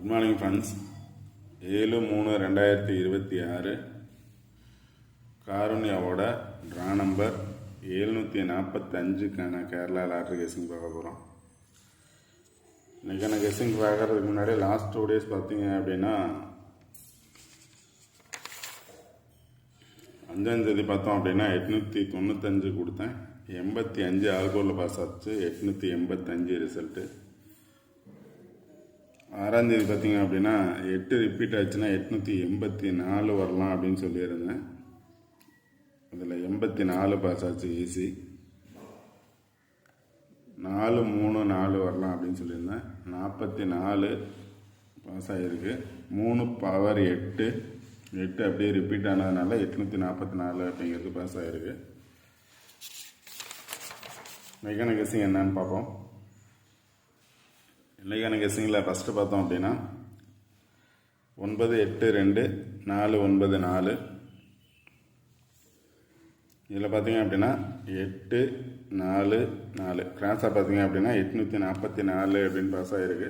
Good morning friends. 7/3/2026 காருண்யாவோட draw number 745க்கான Kerala lottery guessing பார்க்க போகிறோம். இன்றைக்கான கெஸ்ஸிங் பார்க்கறதுக்கு முன்னாடி லாஸ்ட் 2 days பார்த்தீங்க அப்படின்னா 5ஆம் தேதி பார்த்தோம் அப்படின்னா 895 கொடுத்தேன். 85 ஆல்கோலில் பாஸ் ஆச்சு. 885 ரிசல்ட்டு. 6ஆம் தேதி பார்த்தீங்க அப்படின்னா 8 ரிப்பீட் ஆச்சுன்னா 884 வரலாம் அப்படின்னு சொல்லியிருந்தேன். அதில் 84 பாஸ் ஆச்சு ஈஸி. 4 3 4 வரலாம் அப்படின்னு சொல்லியிருந்தேன். 44 பாஸ் ஆகிருக்கு. 3 பவர் 8 அப்படியே ரிப்பீட் ஆனதுனால 844 அப்படிங்கிறது பாஸ் ஆகிருக்கு. மெக்கானிக் கெஸ்ஸிங் என்னன்னு பார்ப்போம். இன்றைக்கான கெஸ்ஸிங்கில் ஃபஸ்ட்டு பார்த்தோம் அப்படின்னா 9 8 2 4 9 4. இதில் பார்த்தீங்க அப்படின்னா 8 4 4 கிராஸாக பார்த்தீங்க அப்படின்னா 844 அப்படின்னு பாஸ் ஆகிருக்கு.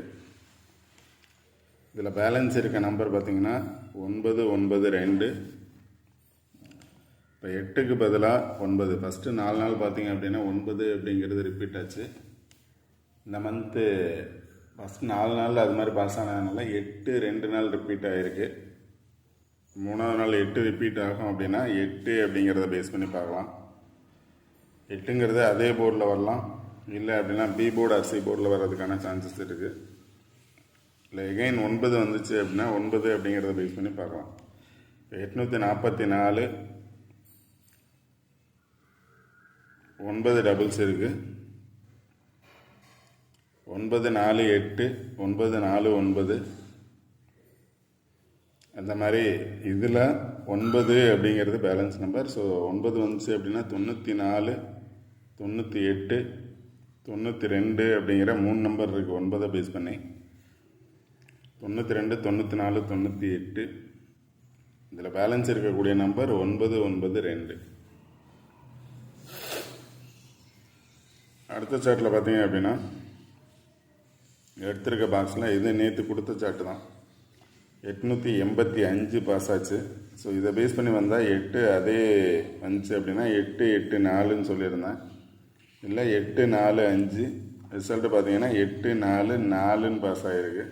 இதில் பேலன்ஸ் இருக்க நம்பர் பார்த்தீங்கன்னா 9 9 2. இப்போ 8க்கு பதிலாக 9. ஃபஸ்ட்டு 4 நாள் பார்த்தீங்க அப்படின்னா 9 அப்படிங்கிறது ரிப்பீட் ஆச்சு. இந்த மந்த்து ஃபஸ்ட் 4 நாளில் அது மாதிரி பாஸ் ஆனதுனால 8 2 நாள் ரிப்பீட் ஆகிருக்கு. 3ஆவது நாள் 8 ரிப்பீட் ஆகும் அப்படின்னா 8 அப்படிங்கிறத பேஸ் பண்ணி பார்க்கலாம். 8ங்கிறது அதே போர்டில் வரலாம், இல்லை அப்படின்னா பி போர்டு ஆர் சி போர்டில் வர்றதுக்கான சான்சஸ் இருக்குது. இல்லை எகைன் 9 வந்துச்சு அப்படின்னா 9 அப்படிங்கிறத பேஸ் பண்ணி பார்க்கலாம். 844 9 டபுள்ஸ் இருக்குது. 9 4 8 9 4 9. அந்த மாதிரி இதில் 9 அப்படிங்கிறது பேலன்ஸ் நம்பர். ஸோ 9 வந்துச்சு அப்படின்னா 94 98 92 அப்படிங்கிற 3 நம்பர் இருக்குது 9 பேஸ் பண்ணி. 92 94 98. இதில் பேலன்ஸ் இருக்கக்கூடிய நம்பர் 9 9 2. அடுத்த சார்ட்டில் பார்த்தீங்க அப்படின்னா எடுத்திருக்க பாக்ஸில் இது நேற்று கொடுத்த சார்ட்டு தான். 885 பாஸ் ஆச்சு. ஸோ இதை பேஸ் பண்ணி வந்தால் 8 அதே வந்துச்சு அப்படின்னா 8 8 4ன்னு சொல்லியிருந்தேன். இல்லை 8 4 5. ரிசல்ட்டு பார்த்தீங்கன்னா 8 4 4ன்னு பாஸ் ஆகிருக்கு.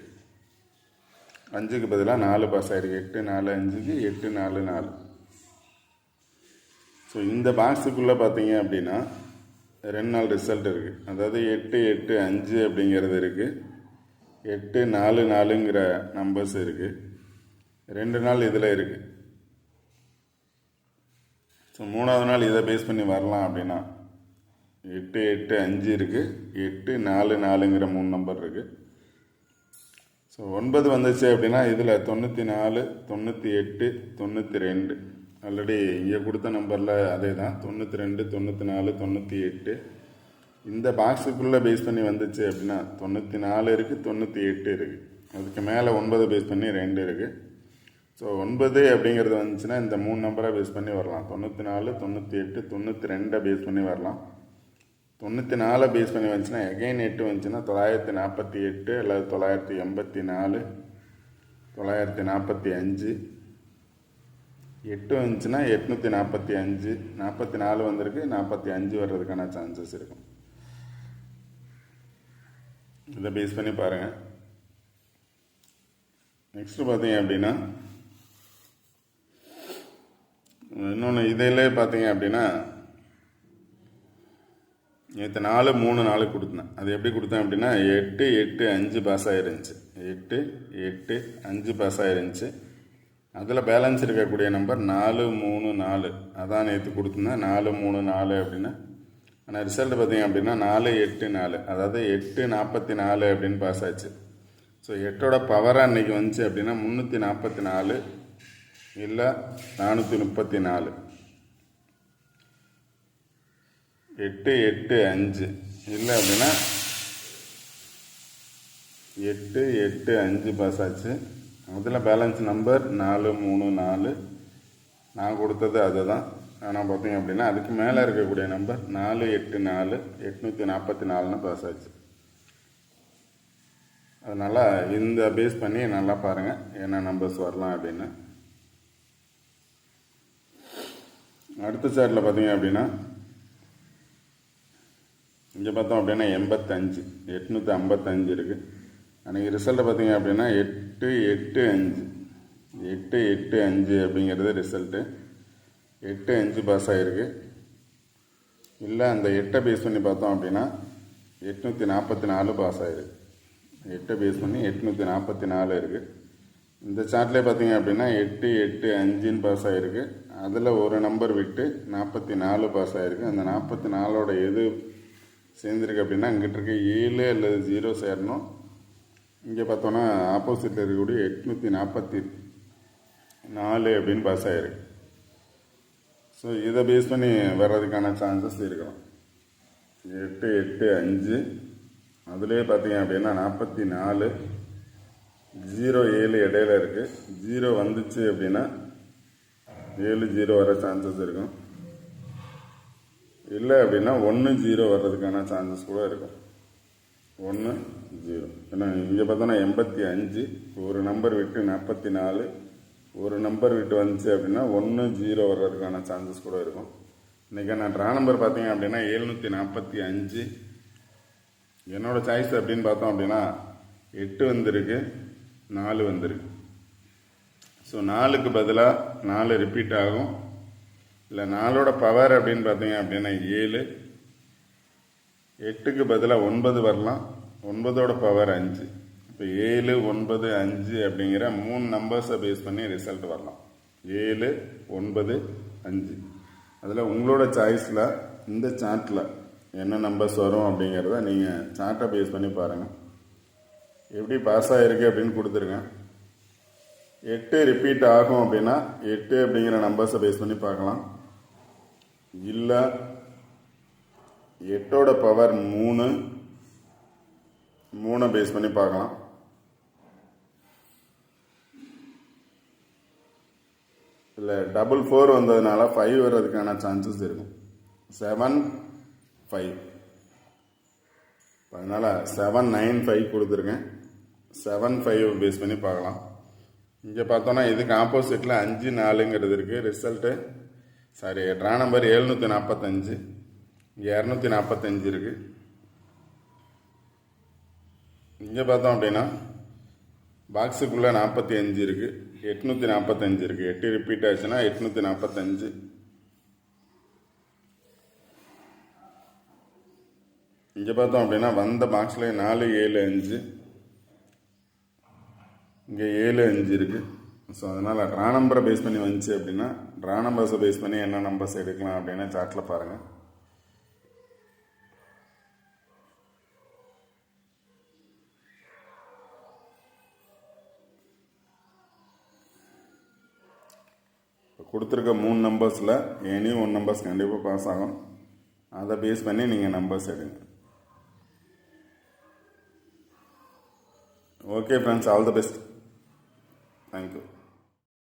5க்கு பதிலாக 4 பாஸ் ஆகிருக்கு. 8 4 5க்கு 8 4 4. ஸோ இந்த பாக்ஸுக்குள்ளே பார்த்தீங்க அப்படின்னா 2 நாள் ரிசல்ட் இருக்குது. அதாவது 8 8 5 அப்படிங்கிறது இருக்குது. 8 4 4ங்கிற நம்பர்ஸ் இருக்குது. 2 நாள் இதில் இருக்குது. ஸோ 3ஆவது நாள் இதை பேஸ் பண்ணி வரலாம் அப்படின்னா 8 8 5 இருக்குது. 8 4 4ங்கிற 3 நம்பர் இருக்குது. ஸோ 9 வந்துச்சு அப்படின்னா இதில் 94 98 92. ஆல்ரெடி இங்கே கொடுத்த நம்பரில் அதே தான் 92 94 98. இந்த பாக்ஸுக்குள்ளே பேஸ் பண்ணி வந்துச்சு அப்படின்னா 94 இருக்குது 98 இருக்குது. அதுக்கு மேலே 9 பேஸ் பண்ணி 2 இருக்குது. ஸோ 9 அப்படிங்கிறது வந்துச்சுன்னா இந்த 3 நம்பரை பேஸ் பண்ணி வரலாம். 94 98 92 பேஸ் பண்ணி வரலாம். 94 பேஸ் பண்ணி வந்துச்சுன்னா எகைன் 8 வந்துச்சுன்னா 948 அல்லது 984 945. 8 வந்துச்சுன்னா 845. 44 வந்திருக்கு. 45 வர்றதுக்கான சான்சஸ் இருக்கும். இதை பேஸ் பண்ணி பாருங்கள். நெக்ஸ்ட்டு பார்த்தீங்க அப்படின்னா இன்னொன்று இதிலே பார்த்தீங்க அப்படின்னா நேற்று 4 3 4 கொடுத்தேன். அது எப்படி கொடுத்தேன் அப்படின்னா 8 8 5 பாஸ் ஆகிருந்துச்சு. 8 8 5 பாஸ் ஆகிருந்துச்சு. அதில் பேலன்ஸ் இருக்கக்கூடிய நம்பர் 4 3 4. அதான் நேற்று கொடுத்துருந்தேன் 4 3 4 அப்படின்னு. ஆனால் ரிசல்ட் பார்த்தீங்க அப்படின்னா 4 8 4. அதாவது 8 44 அப்படின்னு பாஸ் ஆச்சு. ஸோ 8ஓட பவராக இன்றைக்கி வந்துச்சு அப்படின்னா 344 இல்லை 434. 8 8 5 இல்லை அப்படின்னா 8 8 5 பாஸ் ஆச்சு. அதில் பேலன்ஸ் நம்பர் 4 3 4. நான் கொடுத்தது அதுதான். ஆனால் பார்த்தீங்க அப்படின்னா அதுக்கு மேலே இருக்கக்கூடிய நம்பர் 4 8 4 844ன்னு பாஸ் ஆச்சு. அதனால் இந்த பேஸ் பண்ணி நல்லா பாருங்கள் என்ன நம்பர்ஸ் வரலாம் அப்படின்னு. அடுத்த சார்ட்டில் பார்த்தீங்க அப்படின்னா இங்கே பார்த்தோம் அப்படின்னா 85 855 இருக்குது. அன்றைக்கி ரிசல்ட்டை பார்த்தீங்க அப்படின்னா 885 885 அப்படிங்கிறது ரிசல்ட்டு. 85 பாஸ் ஆகிருக்கு. இல்லை அந்த 8 பேஸ் பண்ணி பார்த்தோம் அப்படின்னா 844 பாஸ் ஆகிருக்கு. 8 பேஸ் பண்ணி 844 இருக்குது. இந்த சார்ட்லேயே பார்த்தீங்க அப்படின்னா 885 பாஸ் ஆகிருக்கு. அதில் ஒரு நம்பர் விட்டு 44 பாஸ் ஆகிருக்கு. அந்த 44ஓட எது சேர்ந்துருக்கு அப்படின்னா இங்கிட்ட இருக்க 7 அல்லது 0 சேரணும். இங்கே பார்த்தோன்னா ஆப்போசிட்டில் இருக்கக்கூடிய 844 அப்படின்னு பாஸ் ஆகிருக்கு. ஸோ இதை பேஸ் பண்ணி வர்றதுக்கான சான்சஸ் இருக்கலாம். 885 அதுலேயே பார்த்தீங்க அப்படின்னா 44 0 7 இடையில இருக்குது. 0 வந்துச்சு அப்படின்னா 7 0 வர சான்சஸ் இருக்கும். இல்லை அப்படின்னா 1 0 வர்றதுக்கான சான்சஸ் கூட இருக்கும். 1 0 ஏன்னா இங்கே பார்த்தோன்னா 85 ஒரு நம்பர் விட்டு 44 ஒரு நம்பர் விட்டு வந்துச்சு அப்படின்னா 1 0 வர்றதுக்கான சான்சஸ் கூட இருக்கும். இன்றைக்கி நான் ட்ரா நம்பர் பார்த்தீங்க அப்படின்னா 745. என்னோடய சாய்ஸ் அப்படின்னு பார்த்தோம் அப்படின்னா 8 வந்திருக்கு, 4 வந்திருக்கு. ஸோ 4க்கு பதிலாக 4 ரிப்பீட் ஆகும். இல்லை 4ஓட பவர் அப்படின்னு பார்த்தீங்க அப்படின்னா 7. 8க்கு பதிலாக 9 வரலாம். 9ஓட பவர் 5. இப்போ 7 9 5 அப்படிங்கிற 3 நம்பர்ஸை பேஸ் பண்ணி ரிசல்ட் வரலாம். 7 9 5 அதில் உங்களோட சாய்ஸில் இந்த சார்ட்டில் என்ன நம்பர்ஸ் வரும் அப்படிங்கிறத நீங்கள் சார்ட்டை பேஸ் பண்ணி பாருங்கள். எப்படி பாஸ் ஆகிருக்கு அப்படின்னு கொடுத்துருங்க. 8 ரிப்பீட் ஆகும் அப்படின்னா 8 அப்படிங்கிற நம்பர்ஸை பேஸ் பண்ணி பார்க்கலாம். இல்லை 8ஓட பவர் 3 பேஸ் பண்ணி பார்க்கலாம். இல்லை 4 வந்ததுனால 5 வர்றதுக்கான சான்சஸ் இருக்கும். 7 5 அதனால் 7 9 5 கொடுத்துருக்கேன். 7 5 பேஸ் பண்ணி பார்க்கலாம். இங்கே பார்த்தோன்னா இதுக்கு ஆப்போசிட்டில் 5 4ங்கிறது இருக்குது. ரிசல்ட்டு ட்ரா நம்பர் 745 இங்கே 245 இருக்குது. இங்கே பார்த்தோம் அப்படின்னா பாக்ஸுக்குள்ளே 45 இருக்குது, 845 இருக்குது. 8 ரிப்பீட் ஆச்சுன்னா 845. இங்கே பார்த்தோம் அப்படின்னா வந்த பாக்ஸில் 4 7 5 இங்கே 7 5 இருக்குது. ஸோ அதனால் ட்ரா நம்பரை பேஸ் பண்ணி வந்துச்சு அப்படின்னா ட்ரா நம்பர்ஸை பேஸ் பண்ணி என்ன நம்பர்ஸ் எடுக்கலாம் அப்படின்னு சார்ட்டில் பாருங்கள். கொடுத்துருக்க 3 நம்பர்ஸில் எனி 1 நம்பர்ஸ் கண்டிப்பாக பாஸ் ஆகும். அதை பேஸ் பண்ணி நீங்கள் நம்பர்ஸ் எடுங்க. Okay friends, all the best. Thank you.